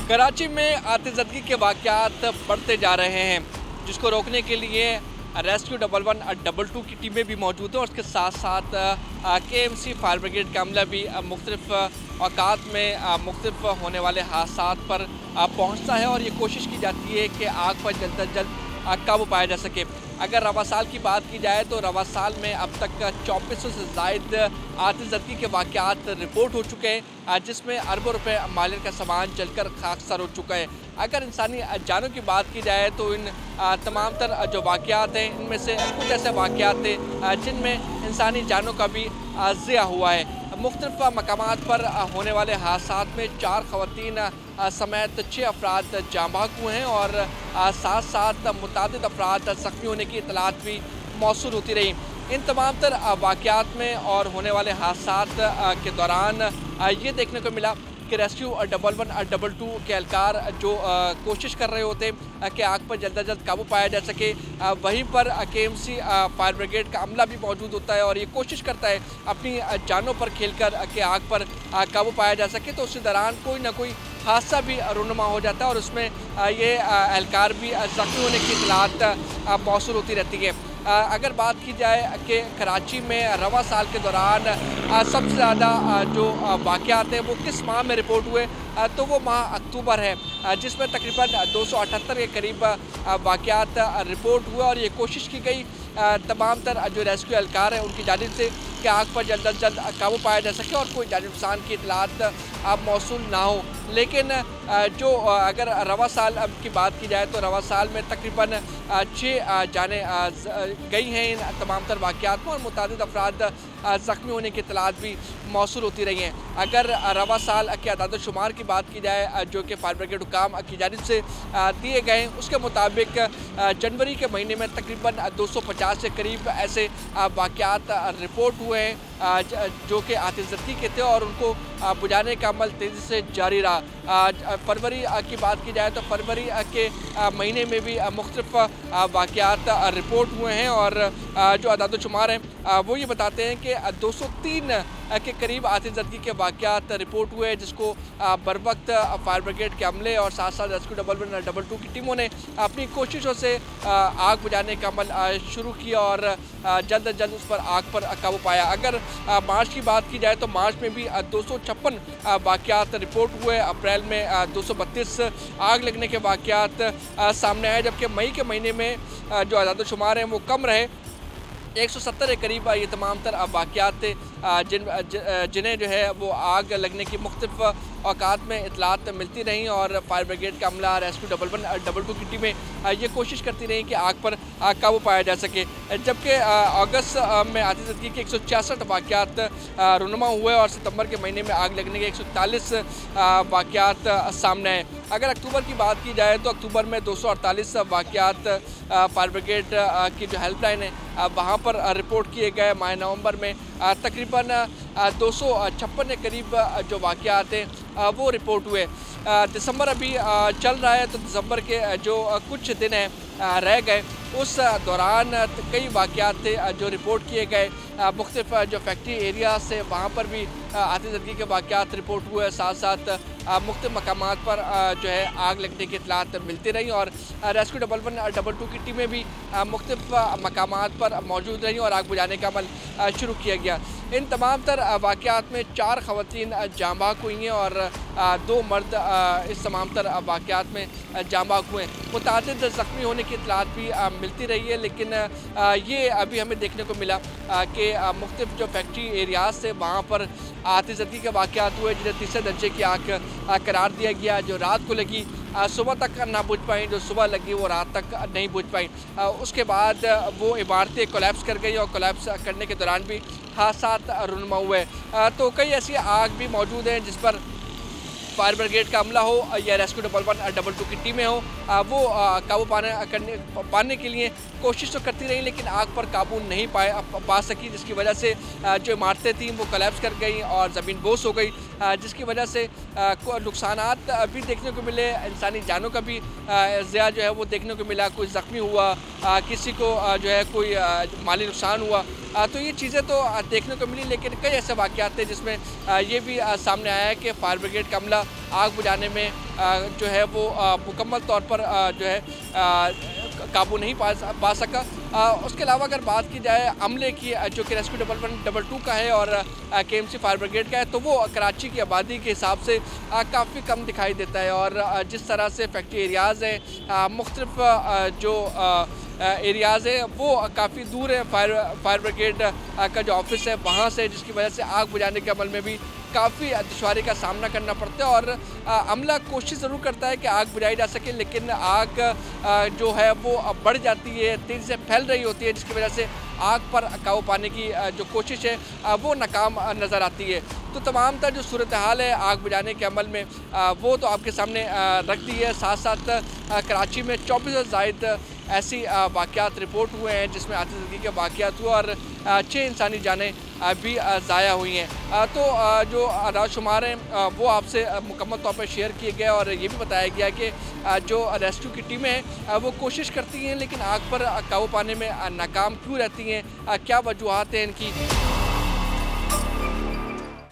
कराची में आतिशबाजी के वाक़यात बढ़ते जा रहे हैं, जिसको रोकने के लिए रेस्क्यू 1112 की टीमें भी मौजूद हैं और उसके साथ साथ KMC फायर ब्रिगेड का अमला भी मुख्तलिफ औकात में मुख्तलिफ होने वाले हादसात पर पहुँचता है और ये कोशिश की जाती है कि आग पर जल्द अज जल्द काबू पाया जा सके। अगर रवा साल की बात की जाए तो रवा साल में अब तक 2400 से ज़ायद आतिशबाजी के वाक़यात रिपोर्ट हो चुके हैं, जिसमें अरबों रुपए मालिक का सामान जलकर खाकसार हो चुका है। अगर इंसानी जानों की बात की जाए तो इन तमाम तर जो वाक़यात हैं, इनमें से कुछ ऐसे वाक़यात थे जिनमें इंसानी जानों का भी ज़िया हुआ है। मुख्तलिफ मकामात पर होने वाले हादसात में 4 ख़वातीन समेत 6 अफराद जाँ बहक हुए हैं और साथ साथ मुतादिद अफराद ज़ख्मी होने की इतलात भी मौसूल होती रही। इन तमाम तर वाक़यात में और होने वाले हादसात के दौरान ये देखने को मिला कि रेस्क्यू 1112 के एहलकार जो कोशिश कर रहे होते कि आग पर जल्द अज जल्द काबू पाया जा सके, वहीं पर KMC फायर ब्रिगेड का अमला भी मौजूद होता है और ये कोशिश करता है अपनी जानों पर खेलकर कि आग पर काबू पाया जा सके। तो उसी दौरान कोई ना कोई हादसा भी रूनुमा हो जाता है और उसमें ये एहलकार भी ज़ख्मी होने की इतलात मौसूल होती रहती है। अगर बात की जाए कि कराची में रवा साल के दौरान सबसे ज़्यादा जो वाक़यात हैं वो किस माह में रिपोर्ट हुए, तो वो माह अक्टूबर है, जिसमें तकरीबन 278 के करीब वाक़यात रिपोर्ट हुए और ये कोशिश की गई तमाम तर जो रेस्क्यू एहलकार हैं उनकी जानिब से कि आग पर जल्द अज जल्द काबू पाया जा सके और कोई जानी नुकसान की इतलात मौसूल ना हो। लेकिन जो अगर रवा साल की बात की जाए तो रवा साल में तकरीबन 6 जाने गई हैं इन तमाम तर वाक़यात में और मुतादिद अफराद ज़ख्मी होने की इतलात भी मौसूल होती रही हैं। अगर रवा साल के अदाद शुमार की बात की जाए जो कि फायर ब्रिगेड हुकाम की जानिब से दिए गए हैं, उसके मुताबिक जनवरी के महीने में तकरीबन 250 के करीब ऐसे वाक़यात रिपोर्ट हुए हैं जो कि आतिशबाजी के थे और उनको बुझाने का अमल तेज़ी से जारी रहा। फरवरी की बात की जाए तो फरवरी के महीने में भी मुख्तलिफ वाक़यात रिपोर्ट हुए हैं और जो अदाद शुमार हैं वो ये बताते हैं कि 203 के करीब आतिशबाजी के वाक़यात रिपोर्ट हुए, जिसको बर वक्त फायर ब्रिगेड के अमले और साथ साथ रेस्क्यू 1112 की टीमों ने अपनी कोशिशों से आग बुझाने का अमल शुरू किया और जल्द अज जल्द उस पर आग पर काबू पाया। अगर मार्च की बात की जाए तो मार्च में भी 256 वाक़यात रिपोर्ट हुए, अप्रैल में 232 आग लगने के वाक़यात सामने आए, जबकि मई के महीने में जो अदाद शुमार हैं वो कम रहे। 170 के करीब ये तमाम तर वाक़यात थे जिन्हें जो है वो आग लगने की मुख्तलिफ औकात में इतलात मिलती रहीं और फायर ब्रिगेड का अमला रेस्क्यू 1112 की टीमें ये कोशिश करती रहीं कि आग पर काबू पाया जा सके। जबकि अगस्त में आतिशबाजी के 166 वाक़यात रूनुमा हुए और सितंबर के महीने में आग लगने के 141 वाक़यात सामने आए। अगर अक्टूबर की बात की जाए तो अक्टूबर में 248 वाक़यात फायर ब्रिगेड की जो हेल्पलाइन है वहाँ पर रिपोर्ट किए गए। माह नवंबर में तकरीबन 256 के करीब जो वाक़यात हैं वो रिपोर्ट हुए। दिसंबर अभी चल रहा है तो दिसंबर के जो कुछ दिन हैं रह गए, उस दौरान कई वाक़यात थे जो रिपोर्ट किए गए। मुख्तलिफ जो फैक्ट्री एरिया से वहाँ पर भी आतिशबाजी के वाक़यात रिपोर्ट हुए, साथ साथ मुख्तलिफ मकामात पर जो है आग लगने की इतलात मिलती रही और रेस्क्यू 1112 की टीमें भी मुख्तलिफ मकामात पर मौजूद रहीं और आग बुझाने का अमल शुरू किया गया। इन तमाम तर वाक़यात में 4 ख़वातीन जाँ बहक हुई हैं और 2 मर्द इस तमाम तर वाक़यात में जाँ बहक हुए। मुतादिद ज़ख्मी होने की इतलात भी मिलती रही है, लेकिन ये अभी हमें देखने को मिला कि मुख्तलिफ जो फैक्ट्री एरियाज से वहाँ पर आतिशबाजी के वाक़यात हुए जिन्हें तीसरे दर्जे की आग करार दिया गया। जो रात को लगी सुबह तक ना बुझ पाई, जो सुबह लगी वो रात तक नहीं बुझ पाई। उसके बाद वो इमारतें कोलैप्स कर गई और कोलैप्स करने के दौरान भी हादसात रूनुमा हुए। तो कई ऐसी आग भी मौजूद हैं जिस पर फायर ब्रिगेड का अमला हो या रेस्क्यू 1112 की टीमें हो वो काबू पाने के लिए कोशिश तो करती रही, लेकिन आग पर काबू नहीं पा सकी, जिसकी वजह से जो इमारतें थीं वो कोलैप्स कर गई और ज़मीन बोस हो गई, जिसकी वजह से नुकसानात भी देखने को मिले। इंसानी जानों का भी ज़िया जो है वो देखने को मिला, कोई ज़ख्मी हुआ, किसी को जो है कोई माली नुकसान हुआ। तो ये चीज़ें तो देखने को मिली, लेकिन कई ऐसे वाक़यात थे जिसमें ये भी सामने आया है कि फायर ब्रिगेड का अमला आग बुझाने में जो है वो मुकम्मल तौर पर जो है काबू नहीं पा सका। उसके अलावा अगर बात की जाए अमले की, जो कि रेस्क्यू 112 का है और KMC फायर ब्रिगेड का है, तो वो कराची की आबादी के हिसाब से काफ़ी कम दिखाई देता है। और जिस तरह से फैक्ट्री एरियाज़ हैं, मुख्तलिफ जो एरियाज़ है वो काफ़ी दूर है फायर ब्रिगेड का जो ऑफिस है वहाँ से, जिसकी वजह से आग बुझाने के अमल में भी काफ़ी दुश्वारी का सामना करना पड़ता है। और अमला कोशिश ज़रूर करता है कि आग बुझाई जा सके, लेकिन आग जो है वो बढ़ जाती है, तेज़ी से फैल रही होती है, जिसकी वजह से आग पर काबू पाने की जो कोशिश है वो नाकाम नज़र आती है। तो तमाम तर जो सूरत हाल है आग बुझाने के अमल में वो तो आपके सामने रख दी है। साथ साथ कराची में 24 से ज़ायद ऐसी वाक़यात रिपोर्ट हुए हैं जिसमें आतिशबाज़ी के वाक़यात हुए और 6 इंसानी जानें भी ज़ाया हुई हैं। तो जो आदाद-शुमार हैं वो आपसे मुकम्मल तौर पर शेयर किए गए और ये भी बताया गया कि जो रेस्क्यू की टीमें हैं वो कोशिश करती हैं, लेकिन आग पर काबू पाने में नाकाम क्यों रहती हैं, क्या वजूहात हैं इनकी।